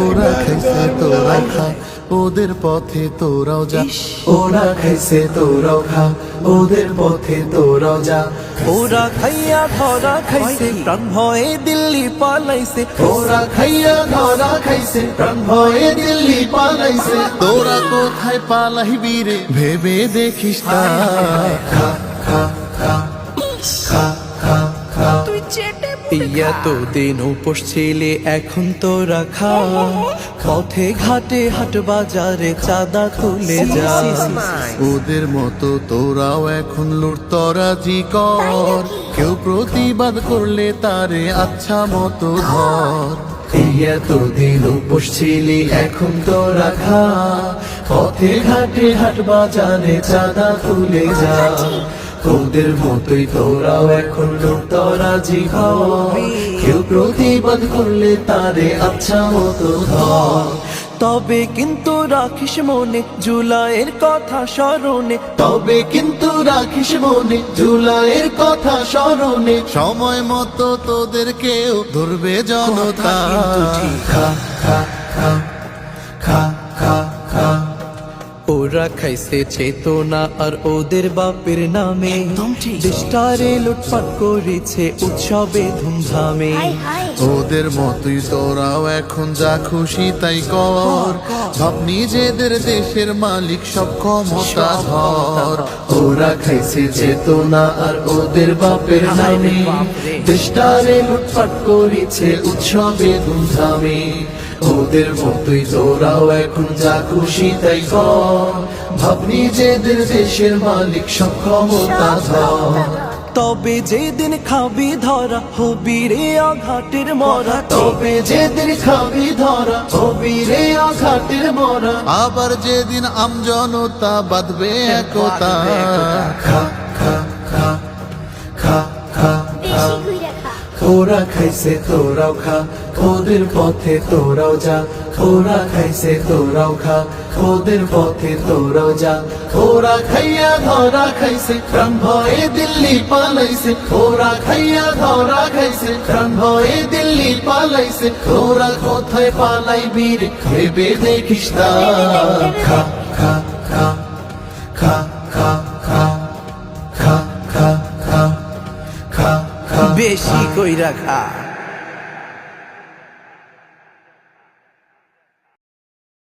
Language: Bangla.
ওরা খাইছে তোরা খা, ওদের পথে তোরাও যা। ওরা খাইছে তোরাও খা, ওদের পথে তোরাও যা। ওরা খাইয়া ধরা খাইছে, প্রাণ ভয়ে দিল্লি পালাইছে। ওরা খাইয়া ধরা খাইছে, প্রাণ ভয়ে দিল্লি পালাইছে। তোরা কোথায় পালাইবি রে ভেবে দেখিস না। খা খা খা খা খা খা। ইয়া তো দিন উপোস ছিলে, এখন তোরা খা। পথে ঘাটে হাট বাজারে চাঁদা তুলে যা। ওদের মতো তোরাও এখন লুটতরাজি কর, কেউ প্রতিবাদ করলে তারে আচ্ছা মতো ধর। এই এতদিন উপোস ছিলি, এখন তোরা খা। পথে ঘাটে হাট বাজারে চাঁদা তুলে যা। ওদের মতোই তোরাও এখন লুটতরাজি কর, কেউ প্রতিবাদ করলে তারে আচ্ছা মতো ধর। তবে কিন্তু রাখিস মনে জুলাইয়ের কথা স্মরণে। তবে কিন্তু রাখিস মনে জুলাইয়ের কথা স্মরণে। সময় মতো তোদেরকেও ধরবে জনতা। খা খা খা খা খা খা। ওরা খাইছে চেতনা আর ওদের বাপের নামে। দেশটারে লুটপাট করেছে উৎসবে ধুমধামে। ওদের মতোই তোরাও এখন যা খুশি তাই কর, ভাব নিজেদের দেশের মালিক সব ক্ষমতা ধর। ওরা খাইছে চেতনা আর ওদের বাপের নামে। দেশটারে লুটপাট করেছে উৎসবে ধুমধামে। ওদের মতোই তোরাও এখন যা খুশি তাই কর, ভাব নিজেদের দেশের মালিক সব ক্ষমতা ধর। তবে যেদিন খাবি ধরা হবি রে আঘাটের মরা। তবে যেদিন খাবি ধরা হবি রে আঘাটের মরা। আবার যেদিন আমজনতা বাঁধবে একতা। খা খা খা খা খা খা। ওরা খাইছে তোরাও খা, ওদের পথে তোরাও যা। ওরা খাইছে তোরাও খা, ওদের পথে তোরাও যা। ওরা খাইয়া ধরা খাইছে, প্রাণ ভয়ে দিল্লি পালাইছে। ওরা খাইয়া ধরা খাইছে, প্রাণ ভয়ে দিল্লি পালাইছে। ওরা কোথায় পালাইবি রে ভেবে দেখিস না। খা খা খা খা খা খা খা খা খা খা খা। বেশি কইরা খা।